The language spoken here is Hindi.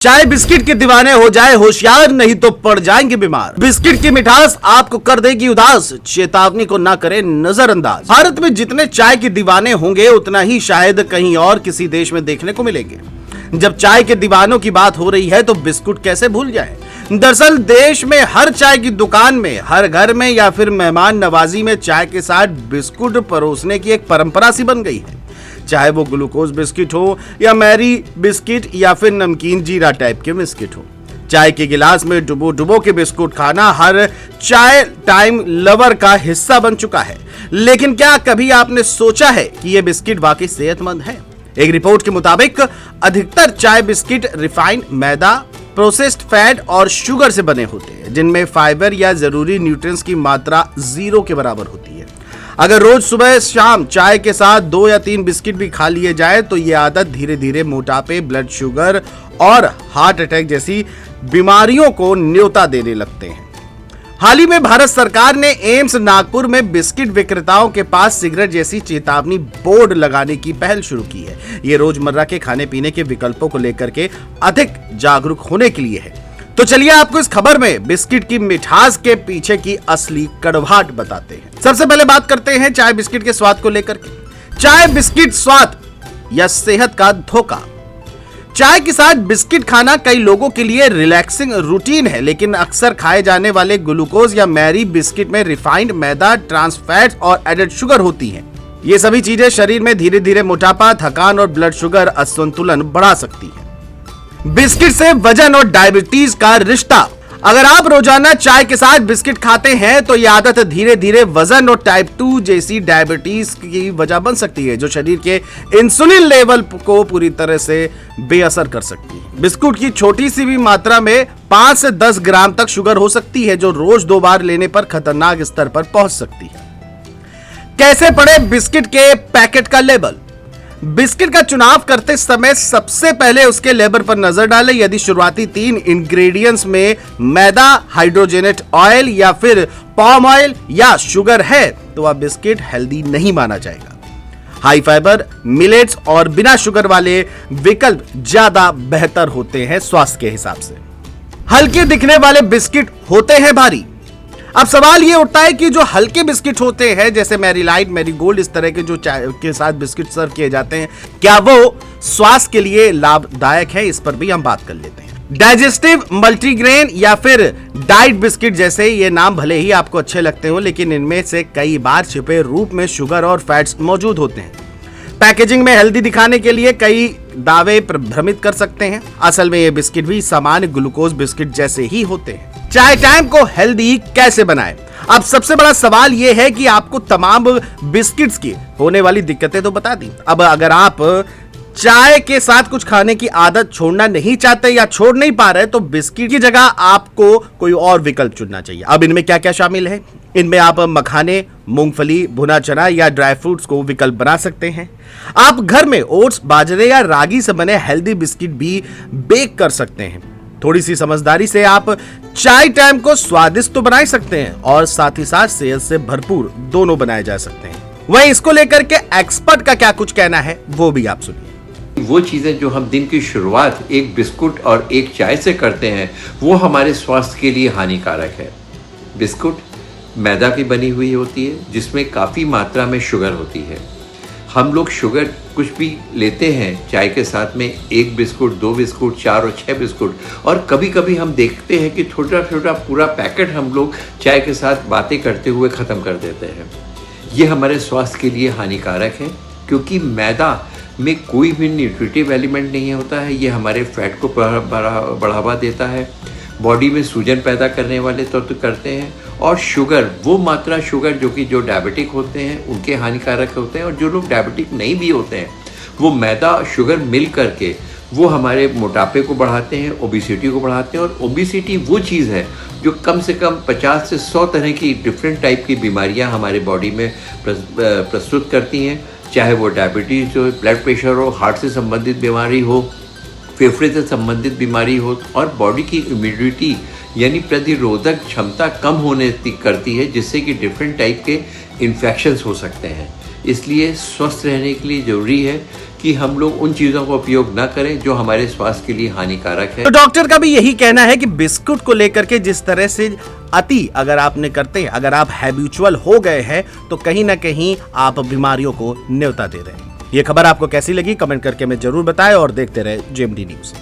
चाय बिस्किट के दीवाने हो जाए होशियार, नहीं तो पड़ जाएंगे बीमार। बिस्किट की मिठास आपको कर देगी उदास, चेतावनी को ना करें नजरअंदाज। भारत में जितने चाय के दीवाने होंगे उतना ही शायद कहीं और किसी देश में देखने को मिलेंगे। जब चाय के दीवानों की बात हो रही है तो बिस्कुट कैसे भूल जाए। दरअसल देश में हर चाय की दुकान में, हर घर में या फिर मेहमान नवाजी में चाय के साथ बिस्कुट परोसने की एक परंपरा सी बन गई है। चाहे वो ग्लूकोज बिस्किट हो या मैरी बिस्किट या फिर नमकीन जीरा टाइप के बिस्किट हो, चाय के गिलास में डुबो डुबो के बिस्कुट खाना हर चाय टाइम लवर का हिस्सा बन चुका है। लेकिन क्या कभी आपने सोचा है कि ये बिस्किट वाकई सेहतमंद है? एक रिपोर्ट के मुताबिक अधिकतर चाय बिस्किट रिफाइंड मैदा, प्रोसेस्ड फैट और शुगर से बने होते हैं, जिनमें फाइबर या जरूरी न्यूट्रिएंट्स की मात्रा 0 के बराबर होती है। अगर रोज सुबह शाम चाय के साथ 2 या 3 बिस्किट भी खा लिए जाए तो ये आदत धीरे धीरे मोटापे, ब्लड शुगर और हार्ट अटैक जैसी बीमारियों को न्योता देने लगते हैं। हाल ही में भारत सरकार ने एम्स नागपुर में बिस्किट विक्रेताओं के पास सिगरेट जैसी चेतावनी बोर्ड लगाने की पहल शुरू की है। ये रोजमर्रा के खाने पीने के विकल्पों को लेकर के अधिक जागरूक होने के लिए है। तो चलिए आपको इस खबर में बिस्किट की मिठास के पीछे की असली कड़वाहट बताते हैं। सबसे पहले बात करते हैं चाय बिस्किट के स्वाद को लेकर के। चाय बिस्किट स्वाद या सेहत का धोखा। चाय के साथ बिस्किट खाना कई लोगों के लिए रिलैक्सिंग रूटीन है, लेकिन अक्सर खाए जाने वाले ग्लूकोज या मैरी बिस्किट में रिफाइंड मैदा, ट्रांस फैट्स और एडेड शुगर होती हैं। ये सभी चीजें शरीर में धीरे धीरे मोटापा, थकान और ब्लड शुगर असंतुलन बढ़ा सकती है। बिस्किट से वजन और डायबिटीज का रिश्ता। अगर आप रोजाना चाय के साथ बिस्किट खाते हैं तो यह आदत धीरे धीरे वजन और टाइप 2 जैसी डायबिटीज की वजह बन सकती है, जो शरीर के इंसुलिन लेवल को पूरी तरह से बेअसर कर सकती है। बिस्कुट की छोटी सी भी मात्रा में 5 से 10 ग्राम तक शुगर हो सकती है, जो रोज 2 बार लेने पर खतरनाक स्तर पर पहुंच सकती है। कैसे पढ़े बिस्किट के पैकेट का लेबल? बिस्किट का चुनाव करते समय सबसे पहले उसके लेबल पर नजर डालें। यदि शुरुआती 3 इंग्रेडिएंट्स में मैदा, हाइड्रोजनेट ऑयल या फिर पाम ऑयल या शुगर है तो वह बिस्किट हेल्दी नहीं माना जाएगा। हाई फाइबर, मिलेट्स और बिना शुगर वाले विकल्प ज्यादा बेहतर होते हैं स्वास्थ्य के हिसाब से। हल्के दिखने वाले बिस्किट होते हैं भारी। अब सवाल ये उठता है कि जो हल्के बिस्किट होते हैं जैसे मैरी लाइट, मैरी गोल्ड, इस तरह के जो चाय के साथ बिस्किट सर्व किए जाते हैं, क्या वो स्वास्थ्य के लिए लाभदायक है? इस पर भी हम बात कर लेते हैं। डाइजेस्टिव, मल्टीग्रेन या फिर डाइट बिस्किट जैसे ये नाम भले ही आपको अच्छे लगते हो, लेकिन इनमें से कई बार छिपे रूप में शुगर और फैट्स मौजूद होते हैं। पैकेजिंग में हेल्दी दिखाने के लिए कई दावे भ्रमित कर सकते हैं। असल में ये बिस्किट भी सामान्य ग्लूकोज बिस्किट जैसे ही होते हैं। चाय टाइम को हेल्दी कैसे बनाएं? अब सबसे बड़ा सवाल यह है कि आपको तमाम बिस्किट्स की होने वाली दिक्कतें तो बता दी। अब अगर आप चाय के साथ कुछ खाने की आदत छोड़ना नहीं चाहते या छोड़ नहीं पा रहे तो बिस्किट की जगह आपको कोई और विकल्प चुनना चाहिए। अब इनमें क्या क्या शामिल है? इनमें आप मखाने, मूंगफली, भुना चना या ड्राई फ्रूट्स को विकल्प बना सकते हैं। आप घर में ओट्स, बाजरे या रागी से बने हेल्दी बिस्किट भी बेक कर सकते हैं। थोड़ी सी समझदारी से आप चाय टाइम को स्वादिष्ट तो बना सकते हैं और साथ ही साथ सेहत से भरपूर दोनों बनाए जा सकते हैं। वहीं इसको लेकर के एक्सपर्ट का क्या कुछ कहना है वो भी आप सुनिए। वो चीज़ें जो हम दिन की शुरुआत एक बिस्कुट और एक चाय से करते हैं वो हमारे स्वास्थ्य के लिए हानिकारक है। बिस्कुट मैदा की बनी हुई होती है जिसमें काफ़ी मात्रा में शुगर होती है। हम लोग शुगर कुछ भी लेते हैं चाय के साथ में, 1 बिस्कुट, 2 बिस्कुट, 4 और 6 बिस्कुट, और कभी कभी हम देखते हैं कि छोटा छोटा पूरा पैकेट हम लोग चाय के साथ बातें करते हुए ख़त्म कर देते हैं। ये हमारे स्वास्थ्य के लिए हानिकारक है क्योंकि मैदा में कोई भी न्यूट्रिटिव एलिमेंट नहीं होता है। ये हमारे फैट को बढ़ावा देता है, बॉडी में सूजन पैदा करने वाले तत्व करते हैं, और शुगर, वो मात्रा शुगर जो डायबिटिक होते हैं उनके हानिकारक होते हैं, और जो लोग डायबिटिक नहीं भी होते हैं वो मैदा शुगर मिल करके वो हमारे मोटापे को बढ़ाते हैं, ओबिसिटी को बढ़ाते हैं। और ओबिसिटी वो चीज़ है जो कम से कम 50 से 100 तरह की डिफरेंट टाइप की बीमारियां हमारे बॉडी में प्रस्तुत करती हैं, चाहे वो डायबिटीज़ हो, ब्लड प्रेशर हो, हार्ट से संबंधित बीमारी हो, फेफड़े से संबंधित बीमारी हो, और बॉडी की इम्यूनिटी यानी प्रतिरोधक क्षमता कम होने करती है, जिससे कि डिफरेंट टाइप के इन्फेक्शंस हो सकते हैं। इसलिए स्वस्थ रहने के लिए जरूरी है कि हम लोग उन चीज़ों का उपयोग ना करें जो हमारे स्वास्थ्य के लिए हानिकारक है। तो डॉक्टर का भी यही कहना है कि बिस्कुट को लेकर के जिस तरह से अति अगर आपने करते हैं, अगर आप हैबिचुअल हो गए हैं, तो कहीं ना कहीं आप बीमारियों को न्योता दे रहे हैं। ये खबर आपको कैसी लगी कमेंट करके हमें जरूर बताएं और देखते रहे जेएमडी न्यूज।